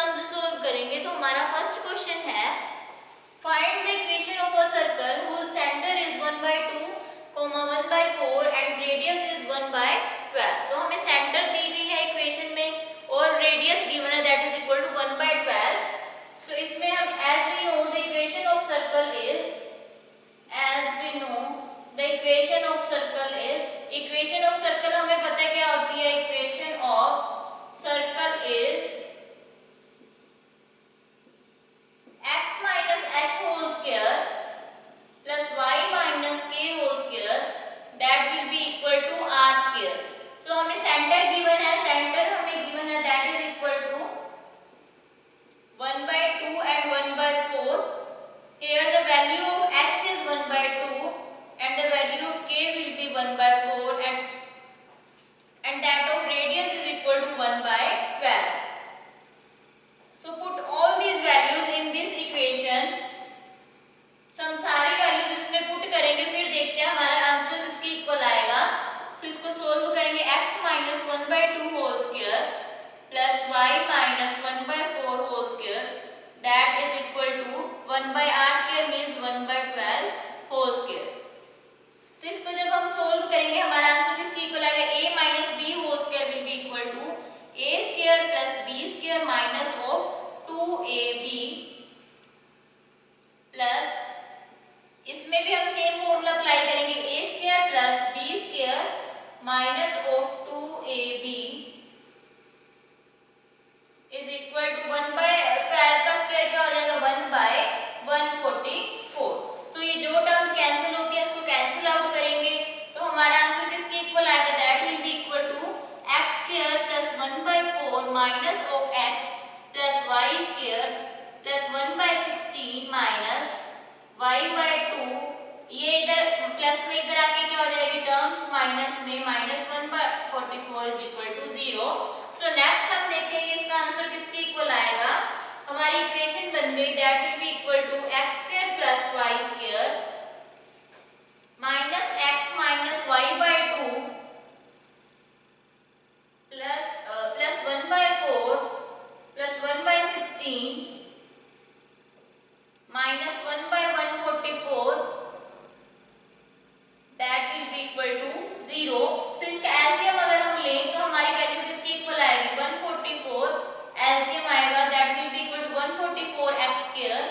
Sums solve करेंगे। तो हमारा फर्स्ट क्वेश्चन है find the equation of a circle whose center is 1/2, 1/4 and radius is 1/12। तो हमें सेंटर दी गई है इक्वेशन में और रेडियस गिवन है that is equal to 1/12। So इसमें हम as we know the equation of circle is equation of circle हमें पता है क्या होती है। Equation of circle is x minus h whole square plus y minus k whole square that will be equal to r square। so हमें centre given है, centre हमें given है that is equal to 1/2 and 1/4। here the value of h is 1/2 and the value of k will be 1/4 and that of radius is equal to 1/12। so put all these values in this equation। हम सारी values इसमें put करेंगे, फिर देखते हैं हमारा answer किसके equal आएगा। तो इसको सोल्व करेंगे x minus 1/2 whole square plus y minus 1/4 whole square that is equal to 1/r square means 1/12 whole square। तो इसको जब हम सोल्व करेंगे हमारा आंसर किसके इक्वल आएगा। a minus b whole square will be equal to a square plus b square minus of 2ab plus इसमें भी हम सेम फॉर्मूला अप्लाई करेंगे a square plus b square minus of 2ab is equal to 1/12 का square क्या हो जाएगा 1/144। सो ये जो टर्म्स कैंसिल होती है उसको कैंसिल आउट करेंगे तो हमारा आंसर किसके इक्वल आएगा that will be equal to x square plus 1/4 minus of x plus y square plus 1/16 minus y/2। ये इधर प्लस में इधर आके क्या हो जाएगी टर्म्स माइनस में -1/44 is equal to 0। So next हम देखेंगे इसका आंसर किसके इक्वल आएगा। हमारी इक्वेशन बन गई that will be equal to x square plus y square minus x minus y/2 plus 1/4 plus 1/16 minus 1/144 that will be equal to 0। so इसका LCM अगर हम लें तो हमारी वैल्यू किसकी इक्वल आएगी 144। एलसीएम आएगा that will be equal to 144x square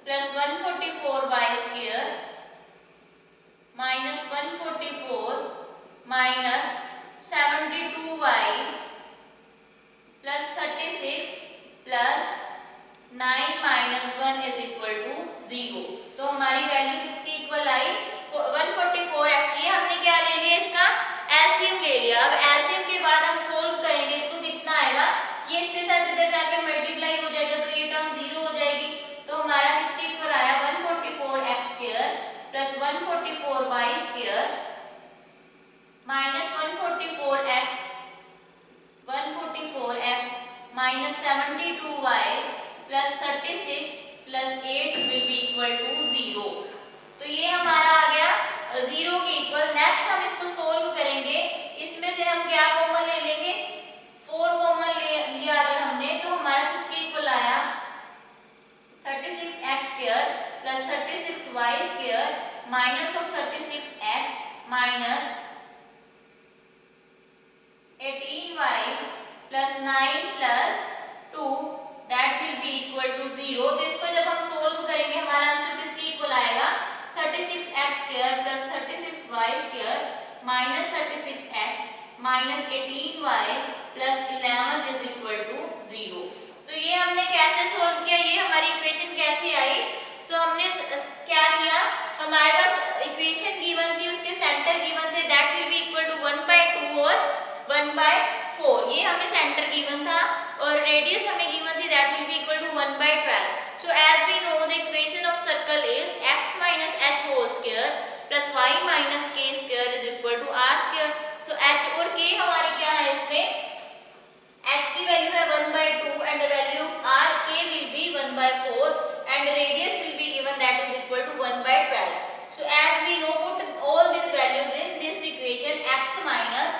plus 144y square minus 144 minus 72y plus 36 plus 9 minus 1 is equal to 0। तो हमारी वैल्यू किसकी इक्वल आई 144x। ये हमने क्या ले लिया इसका एलसीएम ले लिया। अब एलसीएम के बाद हम सोल्व करेंगे इसको कितना आएगा। ये इसके साथ इधर जाके मल्टीप्लाई हो जाएगा तो ये टर्म 0 हो जाएगी। तो हमारा किसके इक्वल आया 144x square plus 144y square minus 144x minus 72y plus 36 plus 8 will be equal to 0। तो ये हमारा आ गया 0 के इक्वल। नेक्स्ट हम इसको सोल्व करेंगे। इसमें से हम क्या कॉमन ले लेंगे 4 कॉमन लिया अगर हमने तो हमारा किसके इक्वल आया 36x square plus 36y square minus of 36x minus 18y plus 9 plus 2 that will be equal to 0। तो इसको जब हम सोल्व करेंगे हमारा आंसर किसके इक्वल आएगा 36x square plus 36y square minus 36x minus 18y plus 11 is equal to 0। तो ये हमने कैसे सोल्व किया, ये हमारी इक्वेशन कैसे आई। सो हमने क्या किया, हमारे पास इक्वेशन गिवन थी, उसके सेंटर गिवन थे that will be equal to 1/2 और 1/4। ये हमें सेंटर गिवन था और रेडियस हमें गिवन थी that will be equal to 1/12। So as we know the equation of circle is x minus h whole square plus y minus k square is equal to r square। So h और k हमारी क्या है इसमें, h की value है 1/2 and the value of r k will be 1/4 and radius will be given that is equal to 1/12। So as we know put all these values in this equation x minus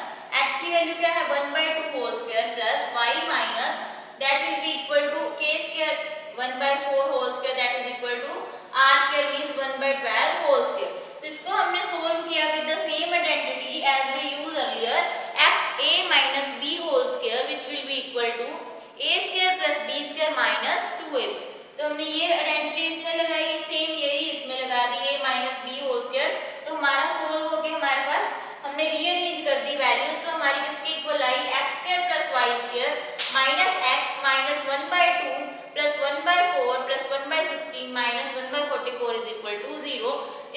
h की value क्या है 1/2 whole square plus y minus that will be equal to square minus 2ab। तो हमने ये identity इसमें लगाई, same यही इसमें लगा दी a minus b whole square. तो हमारा सोल्व हो गया, हमारे पास हमने रीअरेंज कर दी वैल्यूज, तो हमारी किसके इक्वल आई x square plus Y square minus x minus 1/2 plus 1/4 plus 1/16 minus 1/44 is equal to 0।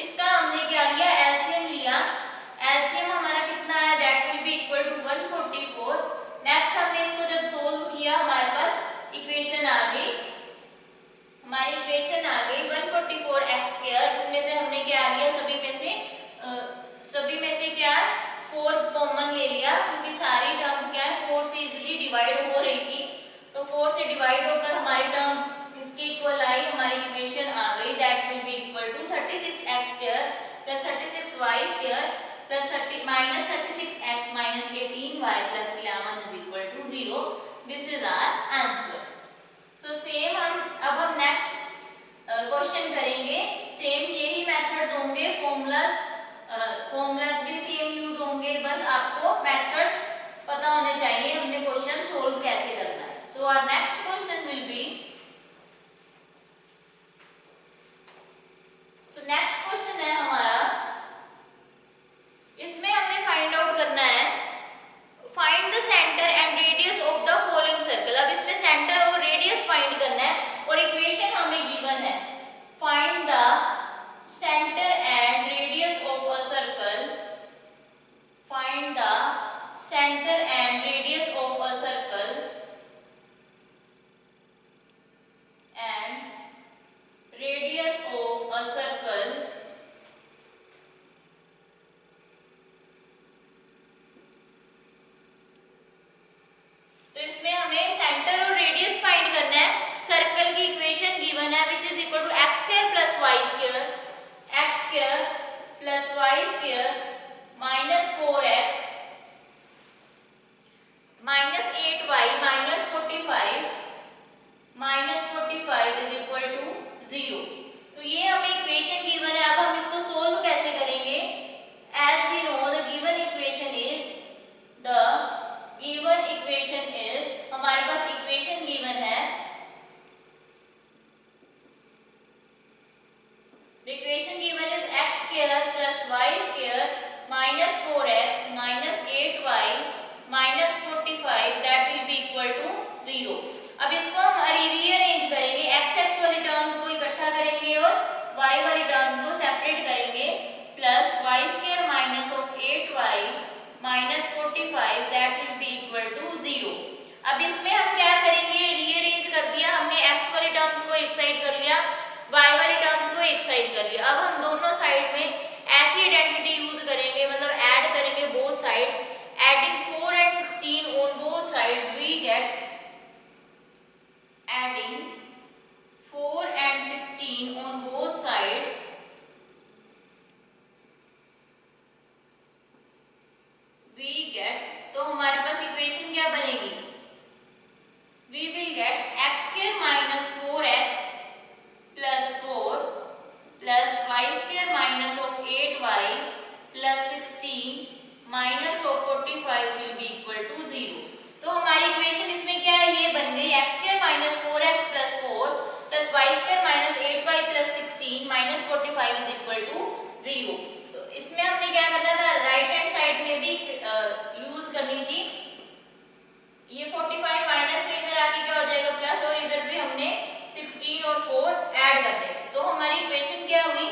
इसका हमने क्या लिया, एलसीएम लिया। एलसीएम हमारा कितना है, that will be equal to 144। Next हमने इसको जब सोल्व किया हमारे पास इक्वेशन आ गई, हमारी इक्वेशन आ गई 144x स्क्वायर। उसमें से हमने क्या लिया, सभी में से क्या 4 कॉमन ले लिया, क्योंकि सारी टर्म्स क्या है 4 से इजीली डिवाइड हो रही थी। तो 4 से डिवाइड होकर हमारी टर्म्स किसके इक्वल आई, हमारी इक्वेशन आ गई, that will be equal to 36x square plus 36y square plus 30 minus 36x minus 18y plus 11 is equal to 0। This is our answer. So same अब हम नेक्स्ट क्वेश्चन करेंगे। Same यही methods होंगे, formulas भी same use होंगे, बस आपको methods पता होने चाहिए हमने क्वेश्चन सोल्व कैसे करना है। So our next question will be, so next question है हमारा, इसमें हमने फाइंड आउट करना है find the centre and radius of the following circle. अब इसमें सेंटर और रेडियस फाइंड करना है और इक्वेशन हमें गिवन है, find the centre and radius of a circle, find the centre and radius of a circle and radius of a circle तो इसमें हमें सेंटर और रेडियस फाइंड करना है। सर्कल की इक्वेशन गिवन है which is equal to x square plus Y square, x square plus Y square minus 4x minus 8y minus 45 minus 45 is equal to 0। तो ये हमें इक्वेशन गिवन है। अब हम इसको सोल्व कैसे करेंगे, as we know the given equation is हमारे पास इक्वेशन गिवन है, the equation given is x square plus y square minus 4x minus 8y minus 45 that will be equal to 0। अब इसको हम रीअरेंज करेंगे, x वाली टर्म्स को इकट्ठा करेंगे और y वाली टर्म्स को सेपरेट करेंगे, plus y square minus of 8y minus 45 that will be equal to 0। अब इसमें हम क्या करेंगे, रीअरेंज कर दिया हमने, x वाली टर्म्स को एक साइड कर लिया, y वाली टर्म्स को एक साइड कर लिया। अब हम दोनों साइड में ऐसी आइडेंटिटी यूज करेंगे, मतलब ऐड करेंगे both sides, adding 4 and 16 on both sides we get, adding 4 and 16 on both sides we get, तो हमारे पास इक्वेशन क्या बनेगी, we will get x square minus 4x plus 4 plus y square minus of 8y plus 16 minus of 45 will be equal to 0। तो हमारी equation इसमें क्या है, ये बन गई x square minus 4x plus 4 plus y square minus 8y plus 16 minus 45 is equal to 0। तो इसमें हमने क्या करना था, राइट हैंड साइड में भी यूज करनी थी। ये 45 माइनस में इधर आके क्या हो जाएगा प्लस, और इधर भी हमने 16 और 4 ऐड कर देंगे। तो हमारी इक्वेशन क्या हुई,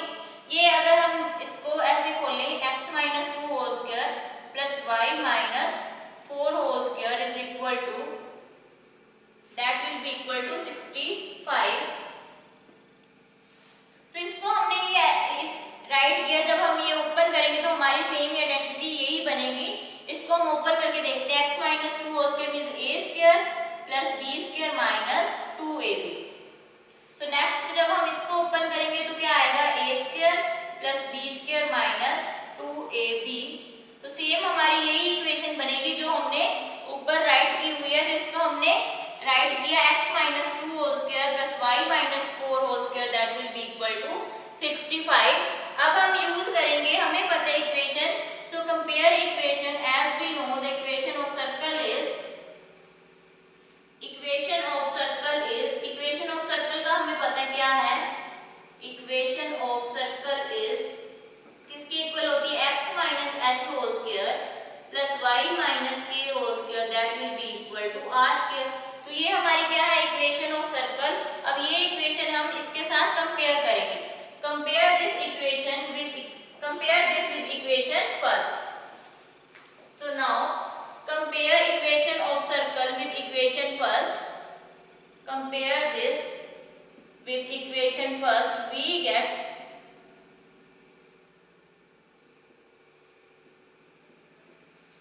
ये अगर हम इसको ऐसे खोलें x minus 2 whole square plus y minus 4 whole square is equal to, that will be equal to 65। So इसको हमने ये इस राइट किया, जब हम ये ओपन करेंगे तो हमारी सेम आइडेंटिटी यही बनेगी। इसको हम ओपन करके देखते हैं, x minus 2 whole square means a square plus b square minus 2ab। So next जब हम इसको ओपन करेंगे तो क्या आएगा, a square plus b square minus 2ab। तो सेम हमारी यही इक्वेशन बनेगी जो हमने ऊपर राइट की हुई है। तो इसको हमने राइट किया x minus 2 whole square plus y minus 4 whole square that will be equal to 65। अब हम यूज करेंगे, हमें पता है equation, so compare equation as we know the equation of circle is first. So now compare equation of circle with equation first. Compare this with equation first. We get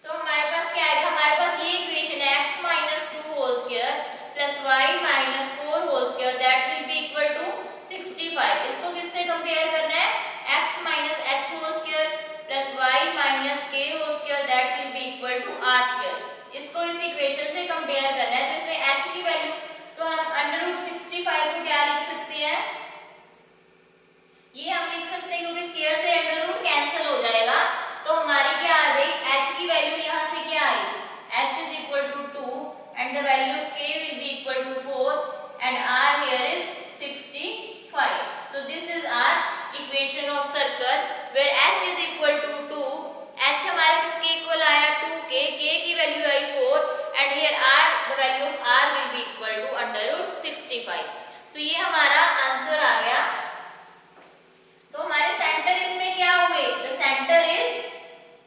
तो हमारे पास क्या आएगा, हमारे पास ये इक्वेशन है x minus 2 whole square plus y minus 4 whole square that will be equal to 65. इसको किससे compare करना है, x minus h whole square plus y minus k whole square that will be equal to r square. इसको इस equation से compare करना है. तो इसमें h की वैल्यू तो हम अंडर रूट 65 को क्या लिख सकते हैं, ये हम लिख सकते हैं क्योंकि स्क्वायर से अंडर रूट कैंसिल हो जाएगा. तो हमारी क्या आ गई, h की वैल्यू यहाँ से क्या आई, h is equal to 2 and the value of k will be equal to 4 and r here is 65. So this is our equation of circle where h is equal to 2. h हमारे किसके equal आया, 2k, k की value आई 4 and here r the value of r will be equal to under root 65. So ये हमारा answer आ गया. तो हमारे सेंटर इसमें क्या हुए, द सेंटर इज,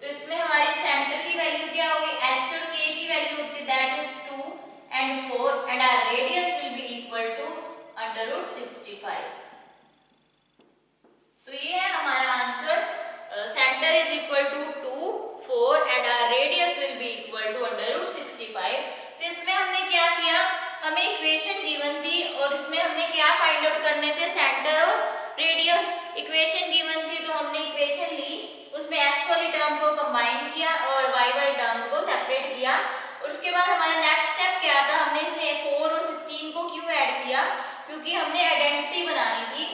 तो इसमें हमारी सेंटर की वैल्यू क्या होगी, h और k की वैल्यू होती है that is 2 and 4 and our radius will be equal to under root 65. तो ये है हमारा answer, centre is equal to 2, 4 and our radius will be equal to under root 65. तो इसमें हमने क्या किया, हमें इक्वेशन गिवन थी और इसमें हमने क्या फाइंड आउट करने थे, सेंटर और रेडियस. इक्वेशन गिवन थी तो हमने इक्वेशन ली, उसमें x वाली टर्म को कंबाइन किया और y वाली टर्म्स को सेपरेट किया. और उसके बाद हमारा नेक्स्ट स्टेप क्या था, हमने इसमें 4 और 16 को क्यों ऐड किया, क्योंकि हमने आइडेंटिटी बनानी थी.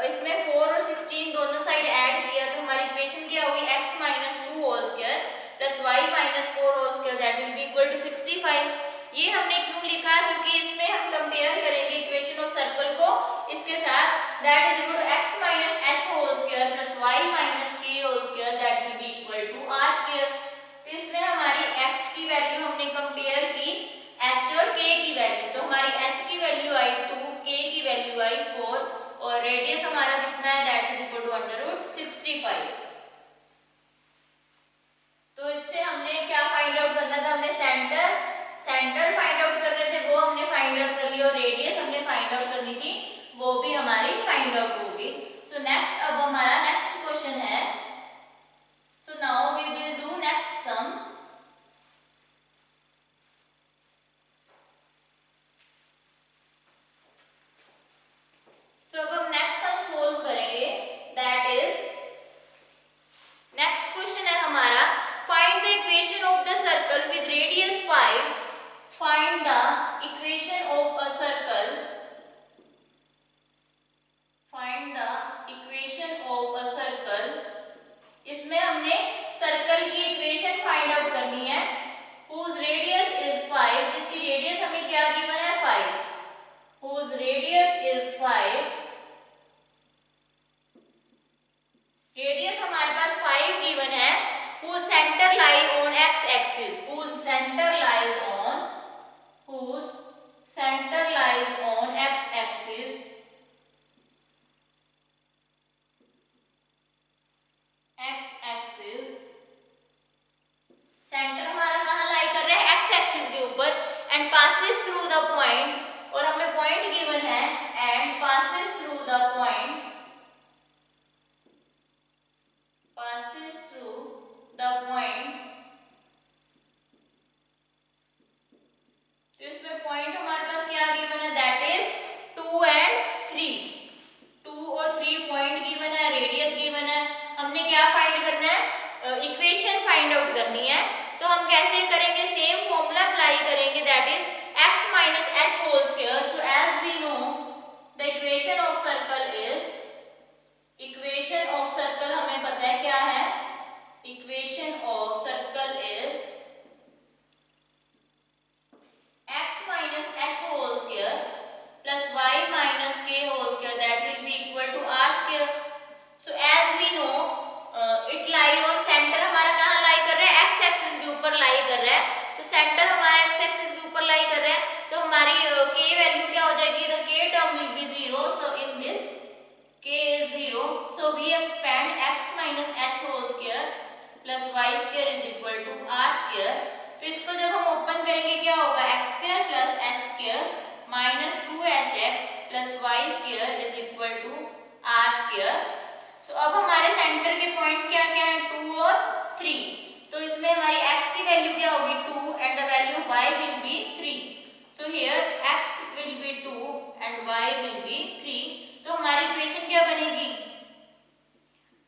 इसमें 4 और 16 दोनों साइड ऐड किया तो हमारी इक्वेशन क्या हुई, x minus 2 whole square plus y minus 4 whole square that will be equal to 65. ये हमने क्यों लिखा, क्योंकि इसमें हम कंपेयर करेंगे इक्वेशन ऑफ सर्कल को इसके साथ, that is equal to x minus h whole square plus y minus k whole square that will be equal to r square. तो इसमें हमारी h की वैल्यू हमने कंपेयर की h और k की वैल्यू. तो हमारी h की वैल्यू आई 2, k की वैल्यू आई 4 और रेडियस हमारा कितना है, that is equal to under root 65. तो इससे हमने क्या फाइंड आउट करना था, हमने सेंटर फाइंड आउट कर रहे थे, वो हमने फाइंड आउट कर लिया और रेडियस हमने फाइंड आउट करनी थी, वो भी हमारी फाइंड आउट होगी. सो नेक्स्ट, अब हमारा नेक्स्ट क्वेश्चन है. So now we will do next sum. So अब हम नेक्स्ट सम सोल्व करेंगे, दैट इज नेक्स्ट क्वेश्चन है हमारा, find the equation of the circle with radius 5. Find the equation of a circle, find the equation of a circle. इसमें हमने circle की equation find out करनी है, whose radius is 5, जिसकी radius हमें क्या गिवन है, 5, whose radius is 5. रेडियस हमारे पास 5 गिवन है, whose center lies on x axis, whose center lies on, whose center lies on x axis, x axis. Centre हमारा कहाँ लाई कर रहा है, x एक्सिस के ऊपर and passes through the point, और हमें पॉइंट गिवन है and passes through the point, passes through the point. तो इसमें पॉइंट हमारे पास क्या गिवन है, दैट इज 2 and 3. 2 और 3 पॉइंट गिवन है, रेडियस गिवन है. हमने क्या फाइंड करना है, इक्वेशन फाइंड आउट करनी है. तो हम कैसे करेंगे, सेम फॉर्मूला अप्लाई करेंगे, that is x minus h whole square. So as we know the equation of circle is, equation of circle हमें पता है क्या है, equation of circle is x minus h whole square plus y minus k whole square that will be equal to r square. So as we know it lie on, centre हमारा कहाँ लाई कर रहा है, x एक्सिस के ऊपर लाई कर रहा है. तो सेंटर हमारा x एक्सिस के ऊपर लाई कर रहा है, तो हमारी k वैल्यू क्या हो जाएगी, the k term will be 0. So in this k is 0. So we expand x minus h whole square plus Y square is equal to R square. तो इसको जब हम ओपन करेंगे क्या होगा, X square plus H square minus 2hx plus Y square is equal to R square. So अब हमारे centre के पॉइंट्स क्या क्या हैं, 2 और 3। तो इसमें हमारी x की वैल्यू क्या होगी 2 and the value y will be 3। So here x will be 2 and y will be 3। तो हमारी इक्वेशन क्या बनेगी,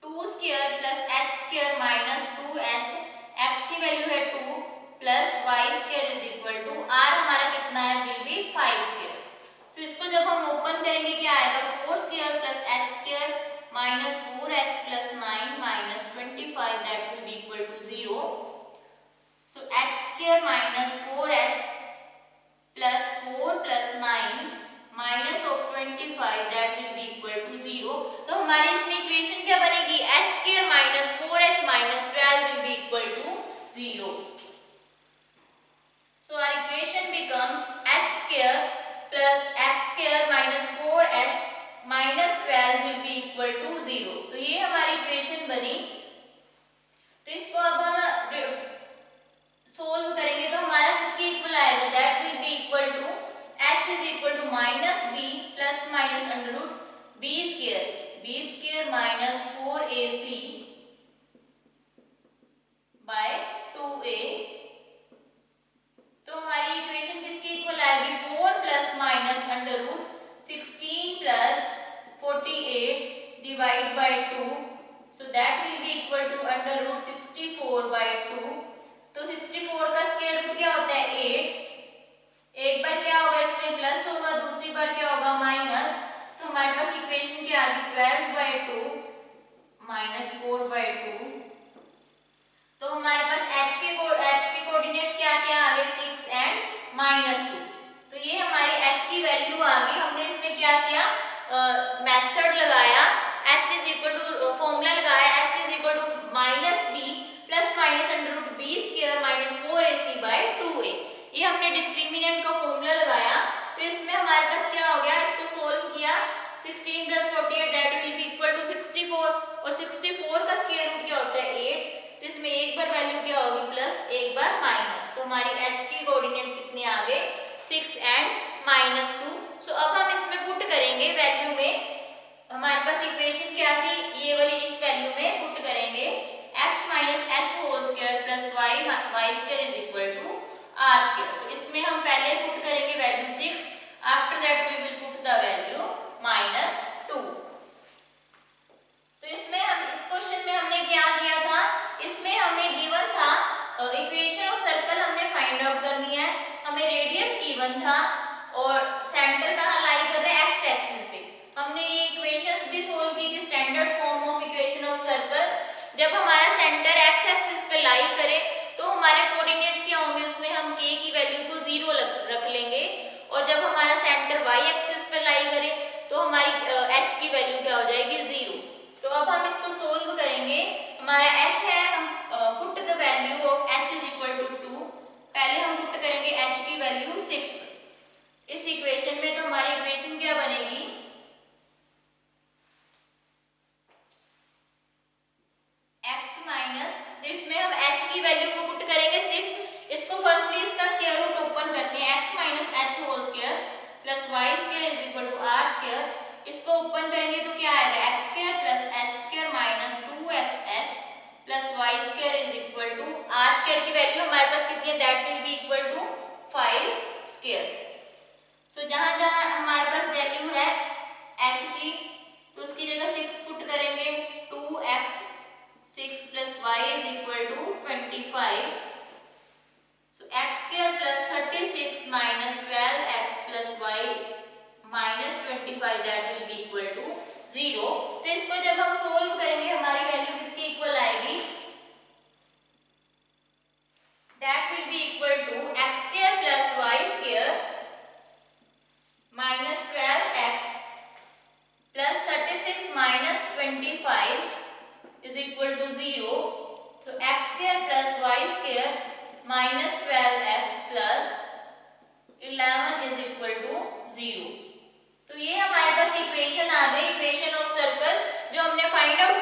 2 square plus h square minus 2h, x की वैल्यू है 2 plus y square is equal to r हमारा कितना है, will be 5 square. सो इसको जब हम ओपन करेंगे क्या आएगा, 4 square plus h square minus 4h plus 9 minus 25 that will be equal to 0. So h square minus 4h plus 4 plus 9 minus of 25 that will be equal to 0. तो हमारी इसमें equation क्या बनेगी, h square minus 4h minus 12 will be equal to 0. So our equation becomes h square plus h square minus 4h minus 12 will be equal to 0। तो ये हमारी equation बनी। तो इसको अब हम सोल्व करेंगे तो हमारा किसके इक्वल आएगा, that will be equal to h is equal to minus b plus minus under root b square minus 4ac by 2a। तो हमारी इक्वेशन किसके इक्वल आएगी, 4 plus minus under root 16 plus 48 divide by 2। So that will be equal to under root 64 by 2। तो 64 का square root क्या होता है 8। एक बार क्या होगा इसमें प्लस होगा, दूसरी बार क्या होगा माइनस। तो हमारे पास इक्वेशन क्या आ गई 12 बाय 2 माइनस 4 बाय 2। तो हमारे पास h के कोऑर्डिनेट्स क्या क्या आ गए 6 एंड माइनस 2। तो ये हमारी h की वैल्यू आ गई। हमने इसमें क्या किया, मेथड लगाया, h is equal to formula लगाया, h is equal to minus b plus minus under root b square minus 4ac by 2a। ये हमने डिस्क्रिमिनेंट का फॉर्मूला लगाया। तो इसमें हमारे पास क्या हो गया, इसको सोल्व किया, 16 plus 48 that will be equal to 64 और 64 का स्क्वायर रूट क्या होता है 8। तो इसमें एक बार वैल्यू क्या होगी प्लस, एक बार माइनस। तो हमारी h की कोऑर्डिनेट्स कितने आ गए 6 एंड माइनस 2। सो अब हम इसमें पुट करेंगे वैल्यू में, हमारे पास इक्वेशन क्या थी, ये वाली इस वैल्यू में पुट करेंगे x minus h whole square plus y square is equal to r square. तो इसमें हम पहले पुट करेंगे value 6, after that we will put the value minus 2। तो इसमें हम इस क्वेश्चन में हमने क्या किया था, इसमें हमें गिवन था इक्वेशन ऑफ सर्कल हमने फाइंड आउट करनी है, हमें रेडियस गिवन था और सेंटर कहाँ लाई कर रहे हैं एक्स एक्सिस पे। हमने ये इक्वेशंस भी सोल्व की थी standard form of equation of circle. जब हमारा सेंटर एक्स एक्सिस पे लाई करे तो हमारे कोऑर्डिनेट्स क्या होंगे, उसमें हम k की वैल्यू को 0 रख लेंगे और जब हमारा सेंटर y एक्सिस पे लाई करे तो हमारी h की वैल्यू क्या हो जाएगी 0। तो अब हम इसको सोल्व करेंगे। हमारा h है, हम put the value of h is equal to 2। पहले हम पुट करेंगे h की वैल्यू 6 इस इक्वेशन में। तो हमारी इक्वेशन क्या बनेगी, x माइनस, तो इसमें हम h की वैल्यू को पुट करेंगे 6। इसको फर्स्टली इसका स्क्वायर रूट ओपन करते हैं, x minus h whole square plus y square is equal to r square. इसको ओपन करेंगे तो क्या आएगा x square plus h square minus 2xh plus y square is equal to r square की value हमारे पास कितनी है, that will be equal to 5 square. So जहां जहां हमारे पास वैल्यू है h की तो उसकी जगह 6 पुट करेंगे, 2x 6 plus y is equal to 25। So x square plus 36 minus 12x plus y minus 25 that will be equal to 0। तो इसको जब हम सोल्व करेंगे हमारी वैल्यू किसके इक्वल आएगी, that will be equal to x square plus y square minus 12x plus 36 minus 25 is equal to 0। तो x square plus y square minus 12x plus 11 is equal to 0। तो ये हमारे पास equation आ गई, equation of circle जो हमने find out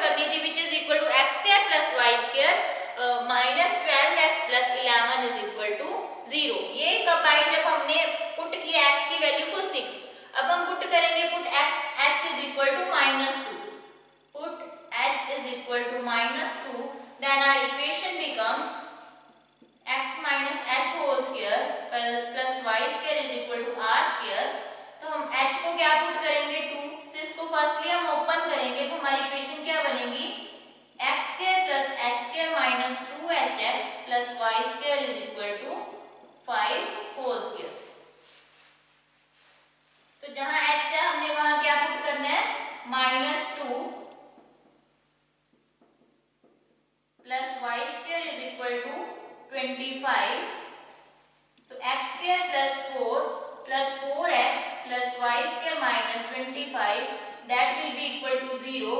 4x plus y square minus 25 that will be equal to 0.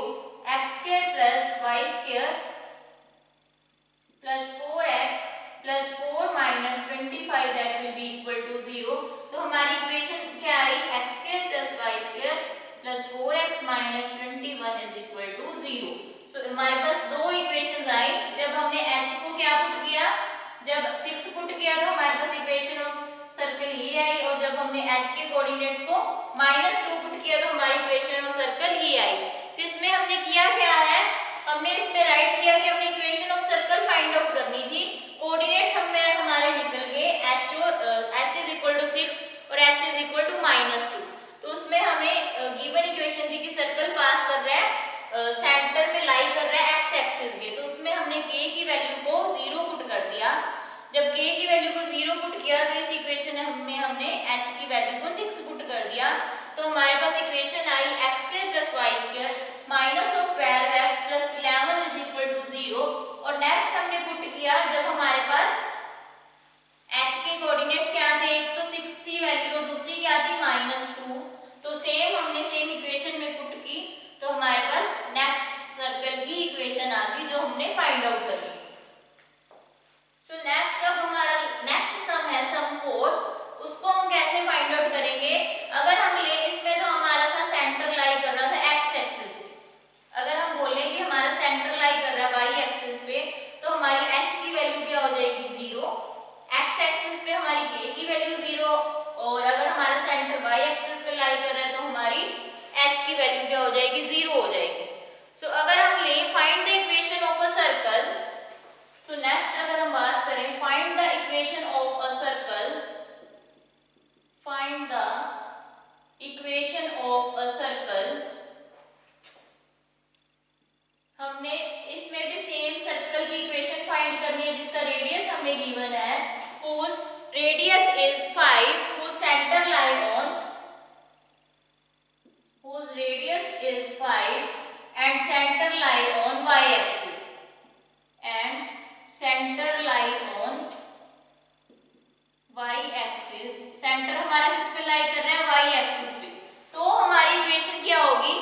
X square plus y square plus 4x plus 4 minus 25 that will be equal to 0. तो हमारी इक्वेशन क्या आई, x square plus y square plus 4x minus 21 is equal to 0. So हमारे पास दो equations आई. जब हमने h को क्या put किया, जब 6 पुट किया तो हमारे पास इक्वेशन ऑफ सर्कल ये आई, और जब हमने h के कोऑर्डिनेट्स को -2 पुट किया तो हमारी इक्वेशन ऑफ सर्कल ये आई. तो इसमें हमने किया क्या है, हमने इसमें राइट किया कि हमने equation of circle find out करनी थी. कोऑर्डिनेट्स हमारे निकल गए h इज इक्वल टू 6 और h इज इक्वल टू -2. तो उसमें हमें गिवन इक्वेशन थी कि सर्कल पास कर रहा है, सेंटर में लाई कर रहा है x एक्सिस के. तो उसमें हमने k की वैल्यू को 0 पुट कर दिया. जब k की वैल्यू को 0 पुट किया तो इस इक्वेशन में हमने h की वैल्यू को 6 पुट कर दिया. तो हमारे पास इक्वेशन आई x square plus y square minus of 12x plus 11 is equal to 0. और नेक्स्ट हमने पुट किया जब हमारे पास h के कोऑर्डिनेट्स क्या थे, एक तो 6 थी वैल्यू और दूसरी क्या थी -2. तो हमने सेम इक्वेशन में पुट की तो हमारे पास नेक्स्ट सर्कल की इक्वेशन आ गई जो हमने फाइंड आउट कर ली. सो नेक्स्ट अब हमारा नेक्स्ट सम है सम 4. उसको हम कैसे फाइंड आउट करेंगे, अगर हम ले इसमें तो हमारा था सेंटर लाई कर रहा था x एक्सिस पे. अगर हम बोले कि हमारा सेंटर लाई कर रहा है y एक्सिस पे तो हमारी h की वैल्यू क्या हो जाएगी 0. x एक्सिस पे हमारी k की वैल्यू 0, और अगर हमारा सेंटर y एक्सिस पे लाई कर रहा है तो हमारी h की वैल्यू क्या हो जाएगी 0 हो जाएगी. सो अगर हम ले find the equation of a circle. So next अगर हम बात करें find the equation of a circle, find the equation of a circle. हमने इसमें भी सेम सर्कल की इक्वेशन फाइंड करनी है जिसका रेडियस हमें गिवन है, whose radius is 5, whose center lie on, whose radius is 5 and center lie on y axis, and center lie on y axis. Centre हमारा किस पे लाई कर रहा है, y एक्सिस पे. तो हमारी इक्वेशन क्या होगी,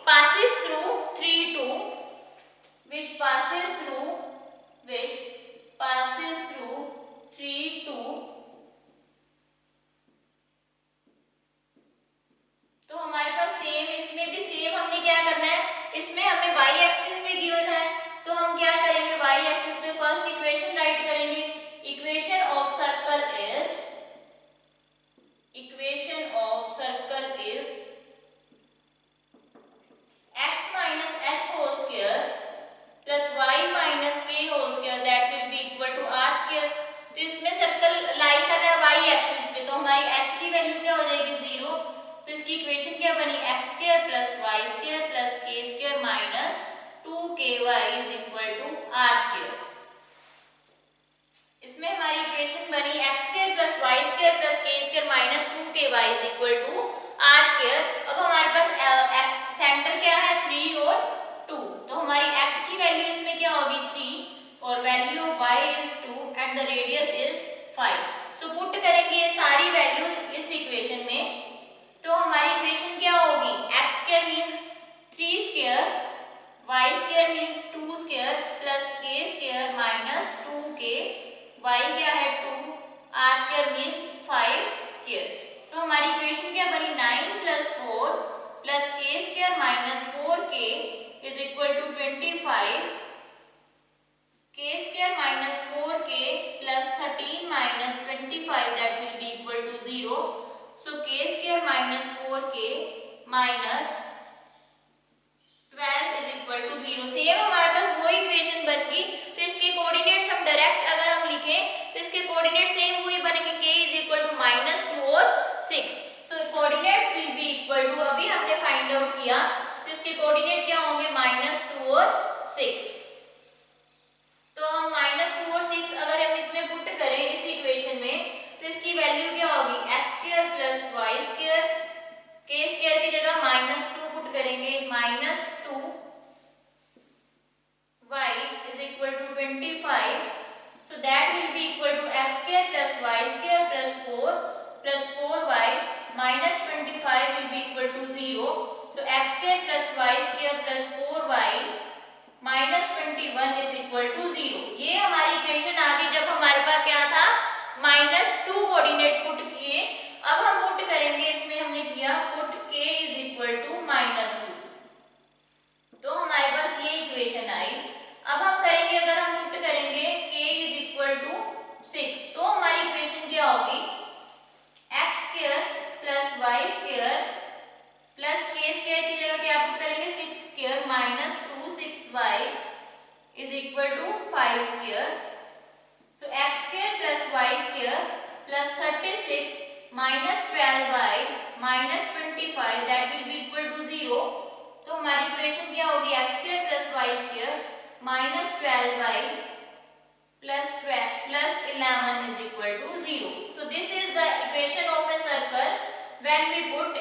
passes through 3 2, which passes through 3 2. तो हमारे पास सेम इसमें भी सेम हमने क्या करना है, इसमें हमें y एक्सिस पे गिवन है तो हम क्या करेंगे, y एक्सिस पे फर्स्ट इक्वेशन राइट करेंगे. Equation of circle is x minus h whole square plus y minus k whole square that will be equal to r square. तो इसमें सर्कल लाई कर रहा है y एक्सिस पे तो हमारी h की वैल्यू क्या हो जाएगी 0. तो इसकी इक्वेशन क्या बनी, x square plus y square plus k square minus 2ky is equal to r square. इसमें हमारी इक्वेशन बनी x square plus y square plus k square minus 2ky is equal to r square. अब हमारे पास centre क्या है 3 और 2, तो हमारी x की वैल्यू इसमें क्या होगी 3 और value of y is 2 and the radius is 5. So put करेंगे ये सारी वैल्यूज इस इक्वेशन में तो हमारी इक्वेशन क्या होगी, x square means 3 square, y square means 2 square plus k square minus 2k, y क्या है 2, r स्क्वायर मींस 5 स्क्वायर. तो हमारी इक्वेशन क्या बनी 9 plus 4 plus k square minus 4k is equal to 25, k square minus 4k plus 13 minus 25 that will be equal to 0. So k square minus 4k minus 12 is equal to 0. Same हमारे पास वो equation बन गई. तो इसके coordinates हम direct अगर हम लिखें तो इसके कोऑर्डिनेट सेम वही बनेंगे, k इज इक्वल टू -2 और 6. So coordinate will be equal to, अभी हमने फाइंड आउट किया तो इसके कोऑर्डिनेट क्या होंगे -2 और 6. तो हम -2 और 6 अगर हम इसमें पुट करें इस इक्वेशन में तो इसकी वैल्यू क्या होगी, x square plus y square, k square की जगह Y square plus K square की जगह क्या पुट करेंगे 6 square minus 2 6y is equal to 5 square. So x square plus y square plus 36 minus 12y minus 25 that will be equal to 0. तो हमारी equation क्या होगी x square plus y square minus 12y plus 11 is equal to 0. So this is the equation of a circle when we put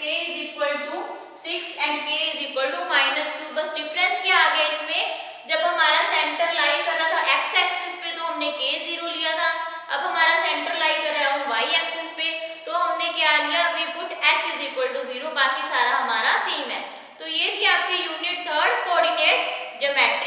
k is equal to 6 and k is equal to minus 2. बस difference क्या आ गया इसमें, जब हमारा centre lie कर रहा था x axis पे तो हमने k 0 लिया था. अब हमारा सेंटर लाई कर रहा है y एक्सिस पे तो हमने क्या लिया, we put h is equal to 0. बाकी सारा हमारा सेम है. तो ये थी आपकी यूनिट 3 कोऑर्डिनेट ज्योमेट्री.